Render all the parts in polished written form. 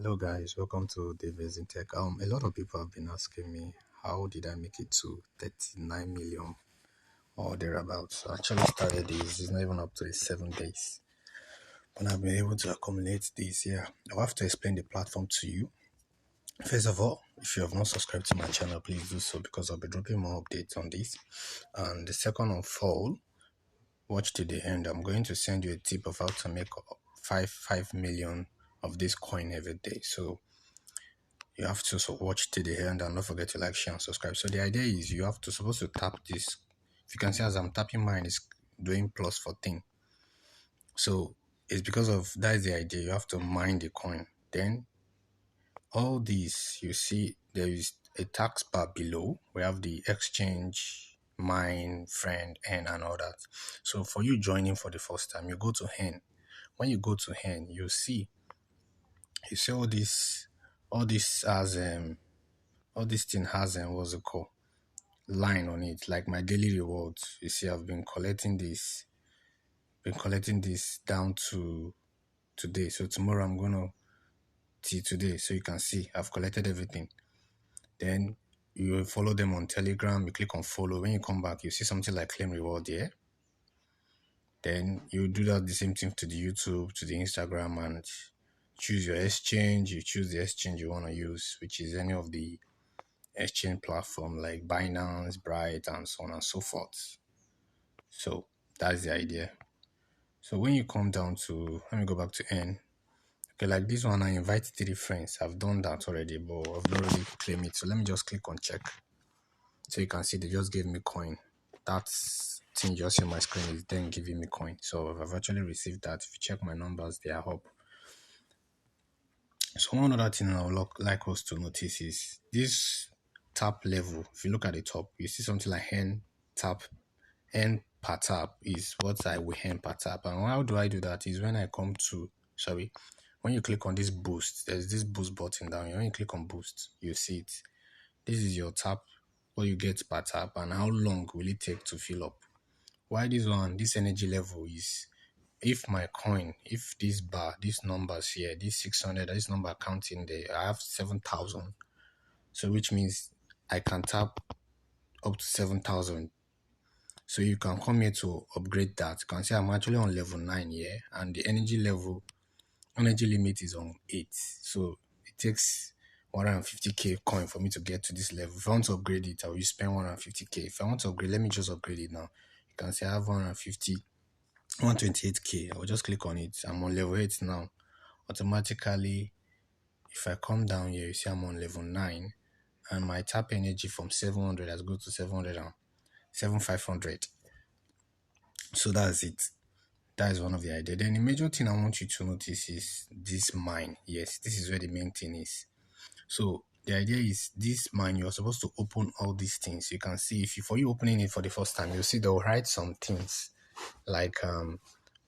Hello guys, welcome to Davis in Tech. A lot of people have been asking me how did I make it to 39 million or thereabouts. I actually started this, it's not even up to the 7 days. But I've been able to accumulate this. I'll have to explain the platform to you. First of all, if you have not subscribed to my channel, please do so because I'll be dropping more updates on this. And the second of all, watch to the end. I'm going to send you a tip of how to make 5 million of this coin every day. So you have to watch to the end and don't forget to like, share, and subscribe. So the idea is you have to supposed to tap this. If you can see as I'm tapping mine, it's doing plus 14. So it's because of that is the idea. You have to mine the coin. Then all these you see there is a tax bar below. We have the exchange, mine, friend, and all that. So for you joining for the first time, you go to hen. When you go to hen, you see all this as all this thing has what's it called, line on it, like my daily rewards. You see, I've been collecting this down to today. So tomorrow I'm gonna till today. So you can see I've collected everything. Then you follow them on Telegram. You click on follow. When you come back, you see something like claim reward here. Then you do that the same thing to the YouTube, to the Instagram, and choose your exchange. You choose the exchange you want to use, which is any of the exchange platform like Binance, Bright, and so on and so forth. So that's the idea. So when you come down to, let me go back to N. Okay, like this one, I invite 3 friends. I've done that already, but I've not really claimed it. So let me just click on check. So you can see they just gave me coin. That thing you just see on my screen is then giving me coin. So I've actually received that. If you check my numbers, they are up. So one other thing I would like us to notice is this tap level. If you look at the top, you see something like N tap. N per tap is what I will earn per tap. And how do I do that is when I come to, when you click on this boost, there's this boost button down here. When you click on boost, you see it. This is your tap, what you get per tap, and how long will it take to fill up. Why this energy level is, if my coin, if this bar, these numbers here, this 600, this number counting there, I have 7,000. So which means I can tap up to 7,000. So you can come here to upgrade that. You can see I'm actually on level 9 here, and the energy limit is on 8. So it takes 150k coin for me to get to this level. If I want to upgrade it, I will spend 150k. If I want to upgrade, let me just upgrade it now. You can see I have 128k. I will just click on it. I'm on level 8 now. Automatically, if I come down here, you see I'm on level 9, and my tap energy from 700 has go to 700 and 7,500. So that's it. That is one of the ideas. Then the major thing I want you to notice is this mine. Yes, this is where the main thing is. So the idea is this mine, you're supposed to open all these things. You can see for you opening it for the first time, you'll see they'll write some things like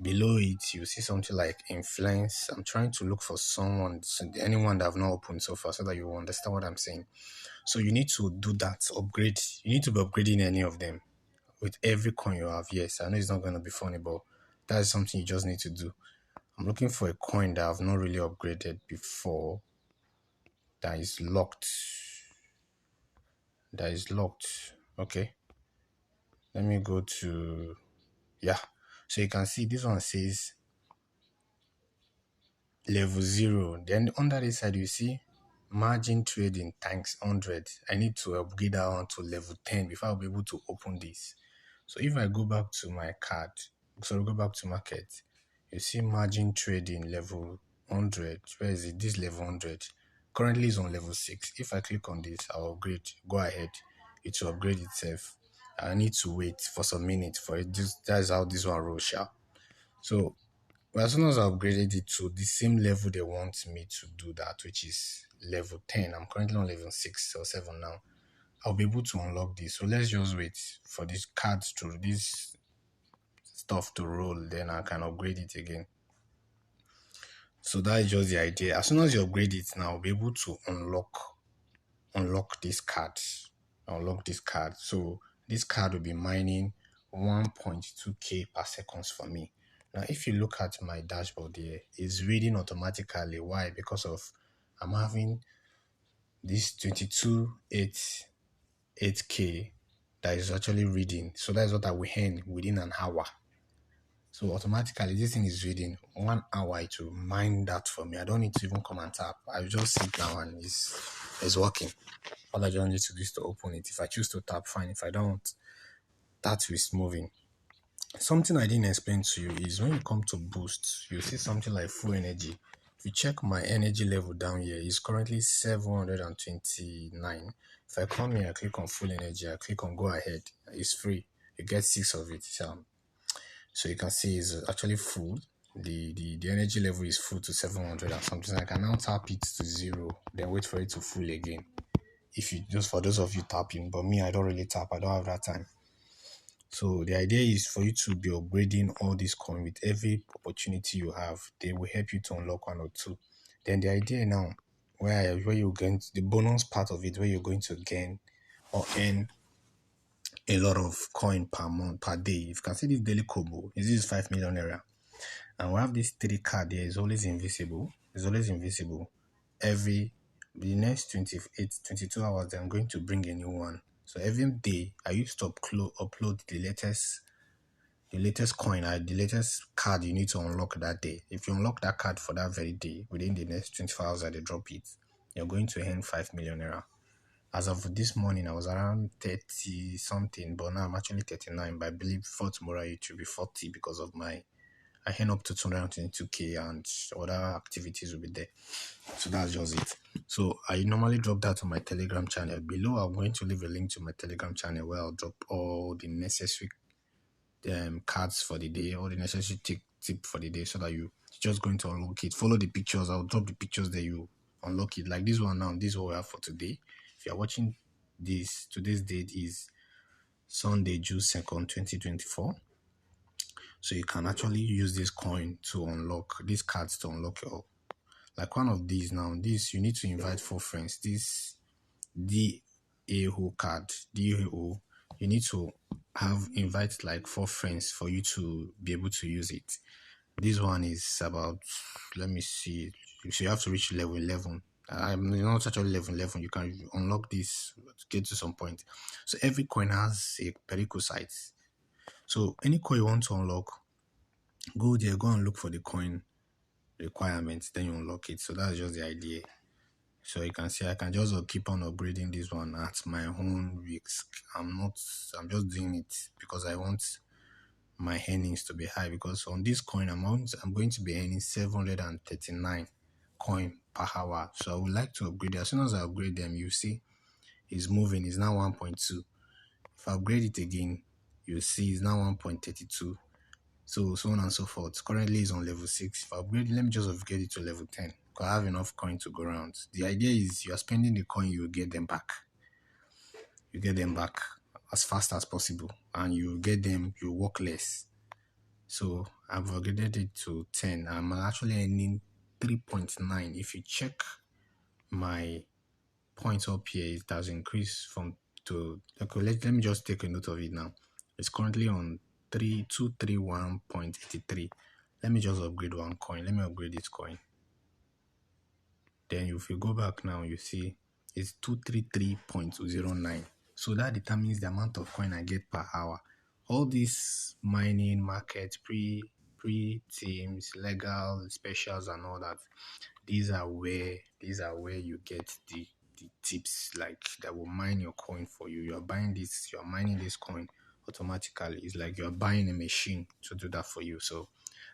below it, you see something like influence. I'm trying to look for anyone that I've not opened so far so that you will understand what I'm saying. So you need to do that, upgrade. You need to be upgrading any of them with every coin you have. Yes, I know it's not going to be funny, but that's something you just need to do. I'm looking for a coin that I've not really upgraded before that is locked. Okay, let me go to, so you can see this one says level 0. Then under this side you see margin trading times 100. I need to upgrade that one to level 10 before I'll be able to open this. So if I go back to my card, go back to market, you see margin trading level 100. Where is it? This level 100 currently is on level 6. If I click on this, I'll upgrade. Go ahead, it will upgrade itself. I need to wait for some minutes for it. That's how this one rolls. So as soon as I upgraded it to the same level they want me to do that, which is level 10, I'm currently on level 6 or 7 now, I'll be able to unlock this. So let's just wait for this stuff to roll, then I can upgrade it again. So that is just the idea. As soon as you upgrade it now, I'll be able to unlock this card. So this card will be mining 1.2k per second for me. Now if you look at my dashboard here, it's reading automatically. Why? Because of I'm having this 22 8K that is actually reading. So that's what I will earn within an hour. So automatically this thing is reading 1 hour to mine that for me. I don't need to even come and tap. I just sit down and it's working. All I just need to do is to open it. If I choose to tap, fine. If I don't, that is moving. Something I didn't explain to you is when you come to boost, you see something like full energy. If you check my energy level down here, it's currently 729. If I come here, I click on full energy, I click on go ahead, it's free. You get 6 of it. So you can see it's actually full. The energy level is full to 700 and something. I can now tap it to 0, then wait for it to full again. If you just for those of you tapping, but me, I don't really tap, I don't have that time. So the idea is for you to be upgrading all this coin with every opportunity you have. They will help you to unlock one or two. Then the idea now, where you're going to, the bonus part of it, where you're going to gain or earn a lot of coin per month, per day. If you can see this daily kobo, this is 5 million naira. And we have this 3 card there, is always invisible. It's always invisible. The next 28, 22 hours, then I'm going to bring a new one. So every day, I used to upload the latest coin, the latest card you need to unlock that day. If you unlock that card for that very day, within the next 24 hours that they drop it, you're going to earn 5 million naira. As of this morning, I was around 30 something, but now I'm actually 39. But I believe before tomorrow it will be 40 because of I earn up to 222k and other activities will be there. So that's just it. So I normally drop that on my Telegram channel. Below, I'm going to leave a link to my Telegram channel where I'll drop all the necessary cards for the day, all the necessary tip for the day, so that you're just going to unlock it. Follow the pictures. I'll drop the pictures that you unlock it. Like this one now. This is what we have for today. If you're watching this, today's date is Sunday, June 2nd, 2024. So you can actually use this coin to unlock these cards to unlock your, like one of these now. This you need to invite 4 friends. This DAO card, DAO, you need to invite like 4 friends for you to be able to use it. This one is about, let me see, so you have to reach level 11. I'm not actually level 11. You can unlock this to get to some point. So every coin has a prerequisite. So any coin you want to unlock, go there, go and look for the coin requirements, then you unlock it. So that's just the idea. So you can see I can just keep on upgrading this one at my own risk. I'm just doing it because I want my earnings to be high, because on this coin amount I'm going to be earning 739 coin per hour. So I would like to upgrade it. As soon as I upgrade them, you see it's moving. It's now 1.2. If I upgrade it again, you see it's now 1.32. So on and so forth. Currently it's on level 6. If I upgrade it, let me just upgrade it to level 10 because I have enough coin to go around. The idea is you are spending the coin, you get them back. You get them back as fast as possible, and you get them, you work less. So I've upgraded it to 10. I'm actually earning 3.9. If you check my points up here, it has increased from to, okay, let me just take a note of it now. It's currently on 3231.83. Let me just upgrade one coin. Let me upgrade this coin. Then if you go back now, you see it's 233.09. So that determines the amount of coin I get per hour. All these mining markets, pre-teams, legal specials and all that, these are where you get the tips, like that will mine your coin for you. You're mining this coin automatically. It's like you're buying a machine to do that for you. So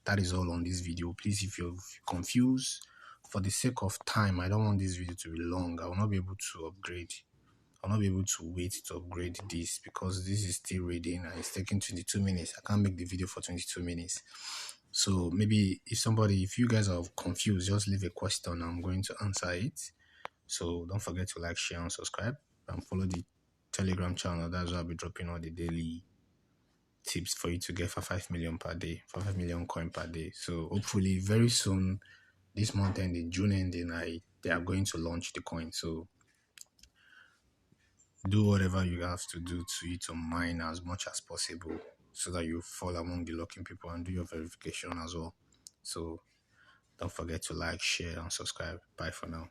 that is all on this video. Please, if you're confused, for the sake of time, I don't want this video to be long. I will not be able to upgrade. I'll not be able to wait to upgrade this because this is still reading and it's taking 22 minutes. I can't make the video for 22 minutes. So maybe if you guys are confused, just leave a question. I'm going to answer it. So don't forget to like, share, and subscribe, and follow the Telegram channel. That's where I'll be dropping all the daily tips for you to get for 5 million per day, for 5 million coin per day. So hopefully very soon, this month ending, June ending, they are going to launch the coin. So do whatever you have to do to mine as much as possible so that you fall among the lucky people, and do your verification as well. So don't forget to like, share, and subscribe. Bye for now.